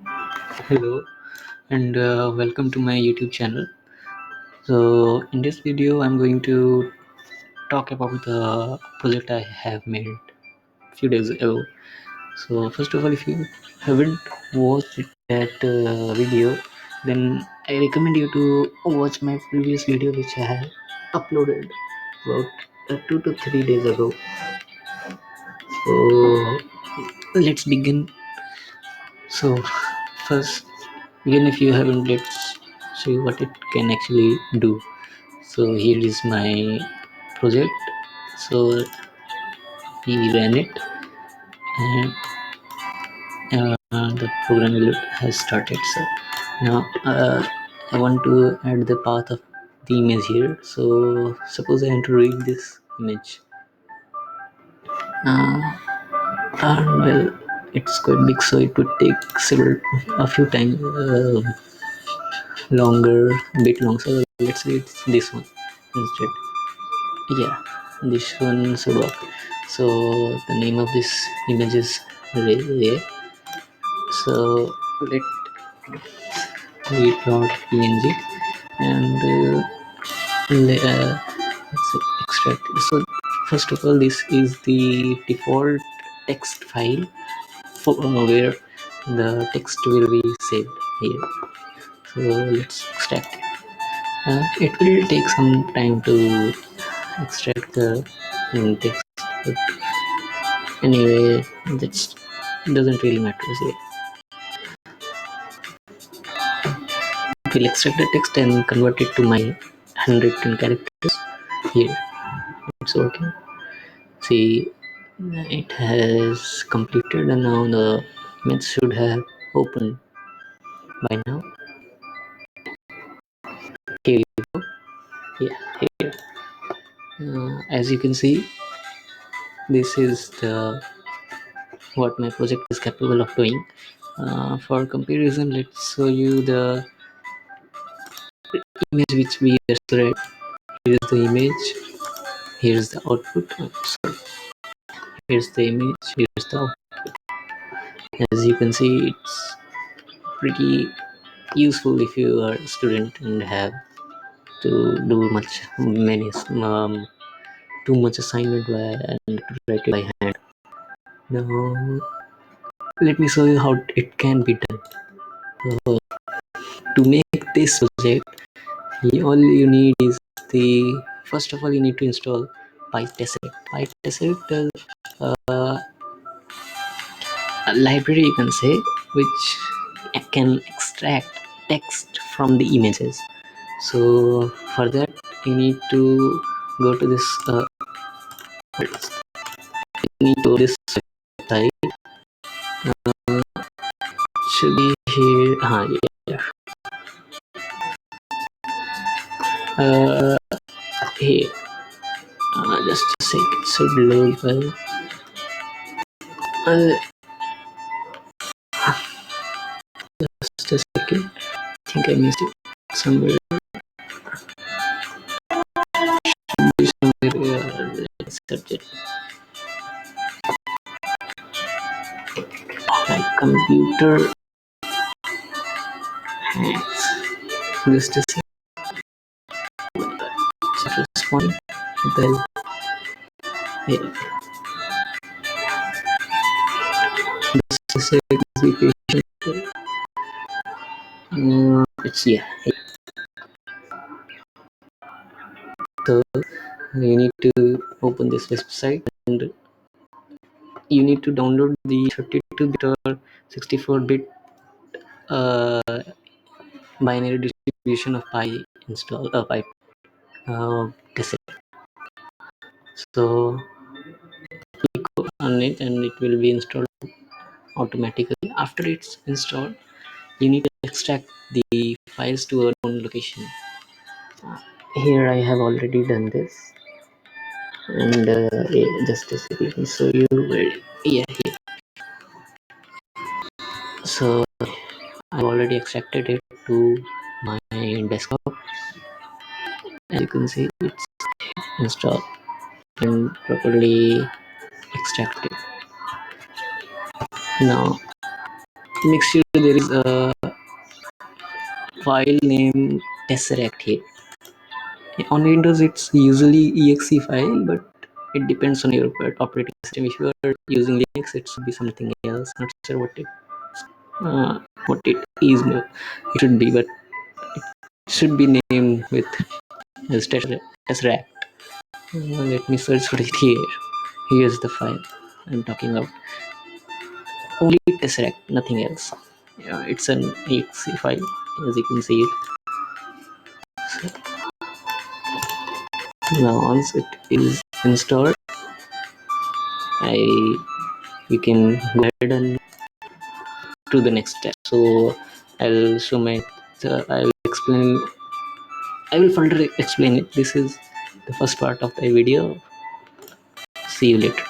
Hello and welcome to my YouTube channel. So in this video I'm going to talk about the project I have made a few days ago. So first of all, if you haven't watched that video, then I recommend you to watch my previous video which I have uploaded about 2 to 3 days ago. So let's begin. So first, even if you haven't, let's see what it can actually do. So here is my project. So we ran it, and the program has started. So now I want to add the path of the image here. So suppose I want to read this image. uh, well, it's quite big, so it would take a few times longer, a bit long. So let's read this one instead. Yeah, this one should work. So the name of this image is Ray. So let read dot png, and let's extract it. So first of all, this is the default text file for where the text will be saved here. So let's extract it. It will take some time to extract the text, but anyway, that's doesn't really matter. So it will extract the text and convert it to my handwritten characters. Here it's working. See, it has completed, and now the image should have opened by now. Here you go. Yeah, here. As you can see, this is the what my project is capable of doing. For comparison, let's show you the image which we just read. Here's the image. Here's the output. Sorry. Here's the image. Here's the output. As you can see, it's pretty useful if you are a student and have to do many too much assignment and to write it by hand. Now let me show you how it can be done. So, to make this project, all you need is the first of all you need to install tesseract. Tesseract is a library, you can say, which can extract text from the images. So for that you need to go to this you need to this site. Should be here. Yeah. uh Here, just a sec, it should load well. uh, just a second, I think I missed it somewhere. Let's search it. My computer hangs. Just a second. Respond. Well, yeah. Just a second. Be patient. It's yeah. So you need to open this website, and you need to download the 32-bit or 64-bit uh, binary distribution of pi install pi cassette. So click on it and it will be installed automatically. After it's installed, you need to extract the files to a known location. Here I have already done this, and just a second, let me show you where. Yeah, here. So I've already extracted it to my desktop. As you can see, it's installed and properly extracted. Now make sure there is a file name tesseract here. On Windows it's usually exe file, but it depends on your operating system. If you are using Linux, it should be something else. Not sure what it is. It should be, but it should be named with as tesseract. Let me search for it here. Here's the file I'm talking about. Only tesseract, nothing else. Yeah, it's an exe file, as you can see it. So now once it is installed, I we can go ahead and to the next step. So I'll show my I'll explain. I will further explain it. This is the first part of the video. See you later.